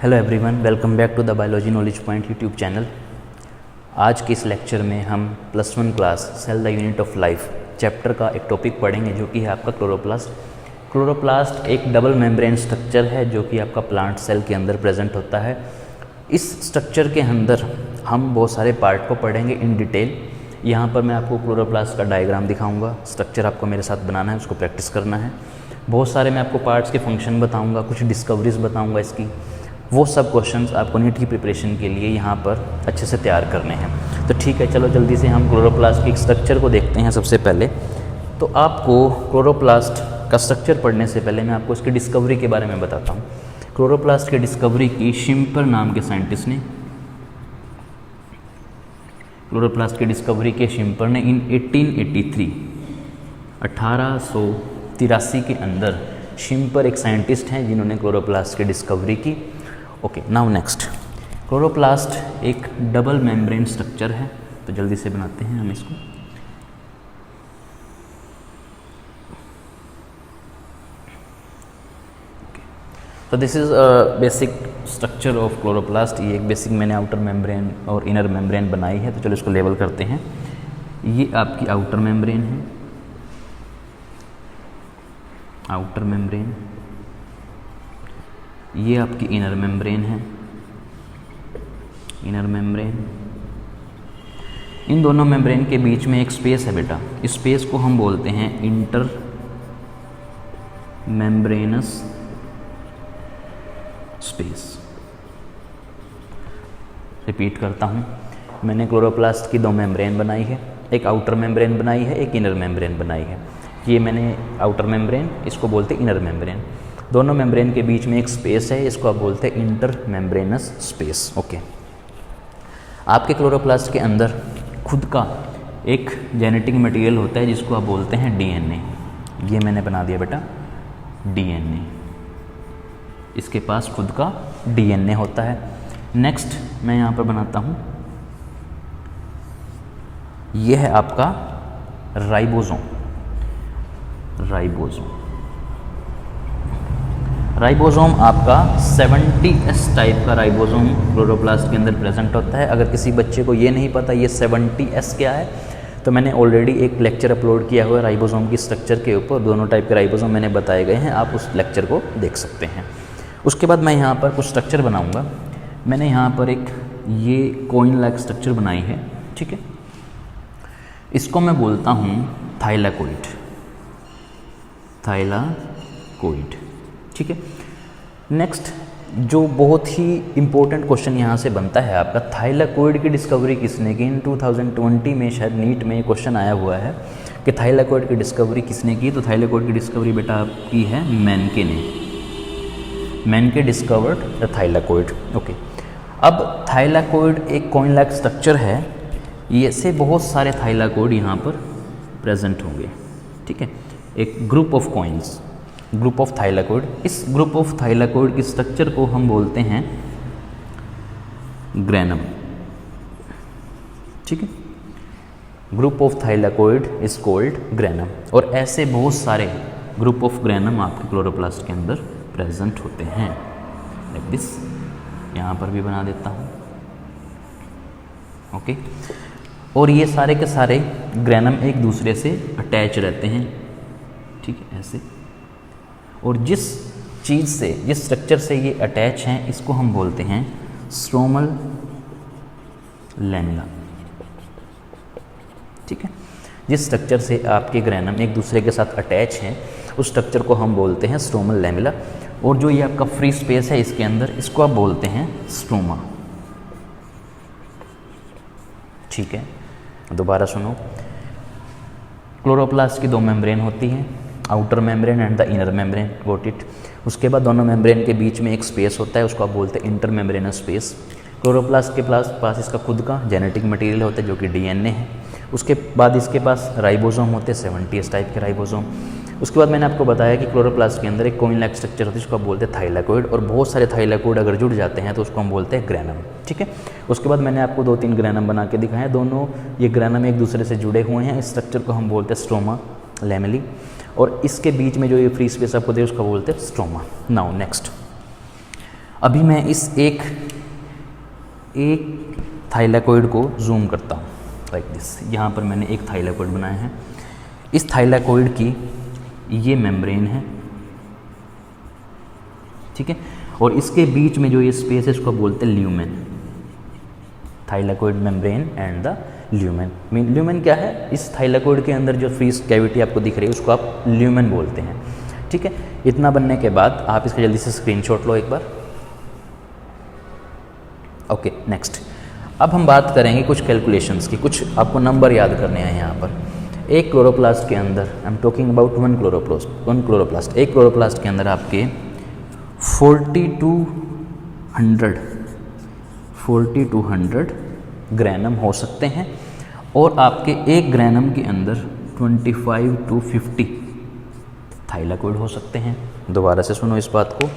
Hello everyone, welcome back to the biology knowledge point YouTube channel. आज के इस lecture में हम +1 class cell the unit of life chapter का एक टॉपिक पढ़ेंगे जो कि है आपका क्लोरोप्लास्ट। क्लोरोप्लास्ट एक डबल मेम्ब्रेन स्ट्रक्चर है जो कि आपका प्लांट सेल के अंदर प्रेजेंट होता है। इस स्ट्रक्चर के अंदर हम बहुत सारे पार्ट को पढ़ेंगे इन डिटेल। यहाँ पर मैं आपको क्लोरोप्लास्ट का डायग्राम दिखाऊंगा, स्ट्रक्चर आपको मेरे साथ बनाना है, उसको प्रैक्टिस करना है। बहुत सारे मैं आपको पार्ट्स के फंक्शन बताऊंगा, कुछ डिस्कवरीज बताऊंगा इसकी। वो सब क्वेश्चंस आपको नीट की प्रिपरेशन के लिए यहाँ पर अच्छे से तैयार करने हैं। तो ठीक है, चलो जल्दी से हम क्लोरोप्लास्ट के स्ट्रक्चर को देखते हैं। सबसे पहले तो आपको क्लोरोप्लास्ट का स्ट्रक्चर पढ़ने से पहले मैं आपको इसकी डिस्कवरी के बारे में बताता हूँ। क्लोरोप्लास्ट की डिस्कवरी की शिम्पर नाम के साइंटिस्ट ने, क्लोरोप्लास्ट की डिस्कवरी के शिम्पर ने इन 1883 के अंदर शिम्पर एक साइंटिस्ट हैं जिन्होंने क्लोरोप्लास्ट की डिस्कवरी की। ओके, नाउ नेक्स्ट, क्लोरोप्लास्ट एक डबल मेम्ब्रेन स्ट्रक्चर है। तो जल्दी से बनाते हैं हम इसको। तो this is a basic structure of chloroplast. ये एक बेसिक मैंने आउटर मेम्ब्रेन और इनर मेम्ब्रेन बनाई है। तो चलो इसको लेबल करते हैं। ये आपकी आउटर मेम्ब्रेन है, आउटर मेम्ब्रेन। ये आपकी इनर मेम्ब्रेन है, इनर मेम्ब्रेन। इन दोनों मेम्ब्रेन के बीच में एक स्पेस है बेटा। इस स्पेस को हम बोलते हैं इंटर मेम्ब्रेनस स्पेस। रिपीट करता हूँ, मैंने क्लोरोप्लास्ट की 2 मेम्ब्रेन बनाई है, एक आउटर मेम्ब्रेन बनाई है, एक इनर मेम्ब्रेन बनाई है। ये मैंने आउटर मेम्ब्रेन, इसको बोलते हैं इनर मेम्ब्रेन। दोनों मेम्ब्रेन के बीच में एक स्पेस है, इसको आप बोलते हैं इंटर मेम्ब्रेनस स्पेस। ओके, आपके क्लोरोप्लास्ट के अंदर खुद का एक जेनेटिक मटेरियल होता है जिसको आप बोलते हैं डीएनए। ये मैंने बना दिया बेटा डीएनए। इसके पास खुद का डीएनए होता है। नेक्स्ट मैं यहाँ पर बनाता हूँ, ये है आपका राइबोसोम। राइबोसोम आपका 70S टाइप का राइबोसोम क्लोरोप्लास्ट के अंदर प्रेजेंट होता है। अगर किसी बच्चे को ये नहीं पता ये 70S क्या है, तो मैंने ऑलरेडी एक लेक्चर अपलोड किया हुआ है राइबोसोम की स्ट्रक्चर के ऊपर। दोनों टाइप के राइबोसोम मैंने बताए गए हैं, आप उस लेक्चर को देख सकते हैं। उसके बाद मैं यहाँ पर कुछ स्ट्रक्चर बनाऊँगा। मैंने यहाँ पर एक ये कोइन लाइक स्ट्रक्चर बनाई है, ठीक है। इसको मैं बोलता हूँ थाइलाकोइड, थाइलाकोइड, ठीक है। नेक्स्ट जो बहुत ही इम्पोर्टेंट क्वेश्चन यहाँ से बनता है आपका, थाइलाकोइड की डिस्कवरी किसने की? इन 2020 में शायद नीट में ये क्वेश्चन आया हुआ है कि थाइलाकोइड की डिस्कवरी किसने की। तो थाइलाकोइड की डिस्कवरी बेटा आपकी है मेनके ने। मेनके डिस्कवर्ड द थाइलाकोइड। ओके, अब थाइलाकोइड एक कॉइन लाइक स्ट्रक्चर है। ये से बहुत सारे थाइलाकोइड यहाँ पर प्रेजेंट होंगे, ठीक है। एक group of coins, group of thylakoid. इस ग्रुप ऑफ थाइलाकोइड की स्ट्रक्चर को हम बोलते हैं ग्रेनम, ठीक है। Group of thylakoid is called granum. और ऐसे बहुत सारे ग्रुप ऑफ ग्रेनम आपके क्लोरोप्लास्ट के अंदर प्रेजेंट होते हैं, लाइक दिस। यहाँ पर भी बना देता हूँ, ओके। और ये सारे के सारे ग्रेनम एक दूसरे से अटैच रहते हैं, ठीक है, ऐसे। और जिस चीज़ से, जिस स्ट्रक्चर से ये अटैच हैं, इसको हम बोलते हैं स्ट्रोमल लैमेला, ठीक है। जिस स्ट्रक्चर से आपके ग्रेनम एक दूसरे के साथ अटैच हैं, उस स्ट्रक्चर को हम बोलते हैं स्ट्रोमल लैमेला। और जो ये आपका फ्री स्पेस है इसके अंदर, इसको आप बोलते हैं स्ट्रोमा, ठीक है। दोबारा सुनो, क्लोरोप्लास्ट की 2 मेम्ब्रेन होती हैं, outer membrane and the inner membrane, got it. उसके बाद दोनों मेम्ब्रेन के बीच में एक स्पेस होता है, उसको आप बोलते हैं इंटर मेम्ब्रेनस स्पेस। क्लोरोप्लास्ट के पास इसका खुद का जेनेटिक मटेरियल होता है जो कि डीएनए है। उसके बाद इसके पास राइबोसोम होते हैं, 70S टाइप के राइबोसोम। उसके बाद मैंने आपको बताया कि क्लोरोप्लास्ट के अंदर एक कोइन लाइक स्ट्रक्चर होती है जिसको आप बोलते हैं थाइलाकोइड। और बहुत सारे थाइलाकोइड अगर जुड़ जाते हैं तो उसको हम बोलते हैं ग्रेनम, ठीक है। उसके बाद मैंने आपको 2-3 ग्रेनम बना के दिखाए। दोनों ये ग्रेनम एक दूसरे से जुड़े हुए हैं। इस स्ट्रक्चर को हम बोलते हैं स्ट्रोमा लैमेली। और इसके बीच में जो ये फ्री स्पेस आपको दे उसको बोलते हैं स्ट्रोमा। नाउ नेक्स्ट, अभी मैं इस एक थाइलाकोइड को जूम करता हूँ लाइक दिस। यहाँ पर मैंने एक थाइलाकोइड बनाया है। इस थाइलाकोइड की ये मेम्ब्रेन है, ठीक है, और इसके बीच में जो ये स्पेस है इसको बोलते हैं lumen. Thylakoid membrane and the lumen. Lumen क्या है? इस थाइलाकोइड के अंदर जो फ्री कैविटी आपको दिख रही है उसको आप ल्यूमेन बोलते हैं, ठीक है। इतना बनने के बाद आप इसका जल्दी से स्क्रीनशॉट लो एक बार। Okay, next. अब हम बात करेंगे कुछ कैलकुलेशंस की, कुछ आपको नंबर याद करने हैं यहाँ पर। एक क्लोरोप्लास्ट के अंदर, I am talking about one chloroplast, एक क्लोरोप्लास्ट के अंदर आपके 4200 ग्रैनम हो सकते हैं, और आपके एक ग्रैनम के अंदर 25 to 50 थाइलाकोइड हो सकते हैं। दोबारा से सुनो इस बात को।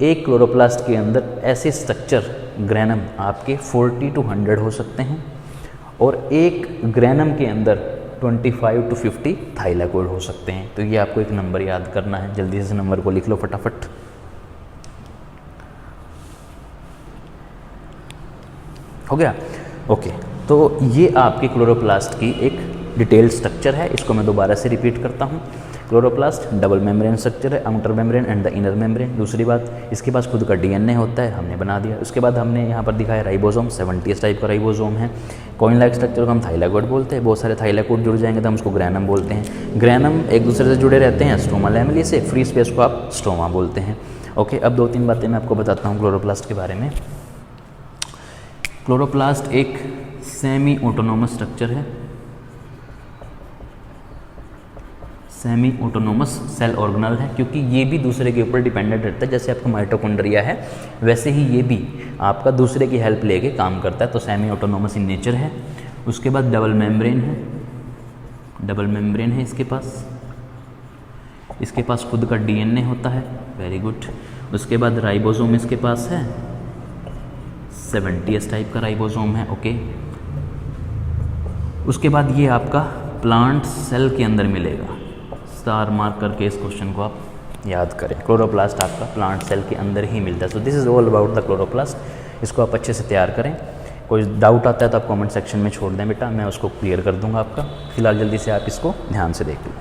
एक क्लोरोप्लास्ट के अंदर ऐसे स्ट्रक्चर ग्रैनम आपके 40 to 100 हो सकते हैं, और एक ग्रैनम के अंदर 25 to 50 थाइलाकोइड हो सकते हैं। तो ये आपको एक नंबर याद करना है, जल्दी से नंबर को लिख लो फटाफट। हो गया? ओके, तो ये आपके क्लोरोप्लास्ट की एक डिटेल्ड स्ट्रक्चर है। इसको मैं दोबारा से रिपीट करता हूँ। क्लोरोप्लास्ट डबल मेम्ब्रेन स्ट्रक्चर है, outer membrane and the inner membrane. दूसरी बात, इसके पास खुद का डीएनए होता है, हमने बना दिया। उसके बाद हमने यहाँ पर दिखाया राइबोसोम, 70 टाइप का राइबोसोम है। कॉइन लाइक स्ट्रक्चर को हम थाइलाकोइड बोलते हैं। बहुत सारे थाइलाकोइड जुड़ जाएंगे तो हम उसको ग्रैनम बोलते हैं। ग्रैनम एक दूसरे से जुड़े रहते हैं स्ट्रोमा लैमेलिया से, फ्री स्पेस को आप स्ट्रोमा बोलते हैं। ओके, अब 2-3 बातें मैं आपको बताता हूँ क्लोरोप्लास्ट के बारे में। क्लोरोप्लास्ट एक सेमी ऑटोनोमस स्ट्रक्चर है, सेमी ऑटोनोमस सेल ऑर्गेनल है, क्योंकि ये भी दूसरे के ऊपर डिपेंडेंट रहता है। जैसे आपका माइटोकॉन्ड्रिया है वैसे ही ये भी आपका दूसरे की हेल्प लेके काम करता है, तो सेमी ऑटोनोमस इन नेचर है। उसके बाद डबल मेम्ब्रेन है, डबल मेम्ब्रेन है इसके पास खुद का डीएनए होता है। Very good. उसके बाद राइबोसोम इसके पास है, 70 टाइप का राइबोसोम है। ओके, उसके बाद ये आपका प्लांट सेल के अंदर मिलेगा। स्टार मार्क करके इस क्वेश्चन को आप याद करें। क्लोरोप्लास्ट आपका प्लांट सेल के अंदर ही मिलता है। So this is all about the chloroplast. इसको आप अच्छे से तैयार करें। कोई डाउट आता है तो आप कमेंट सेक्शन में छोड़ दें बेटा, मैं उसको क्लियर कर दूंगा आपका। फिलहाल जल्दी से आप इसको ध्यान से देख लो।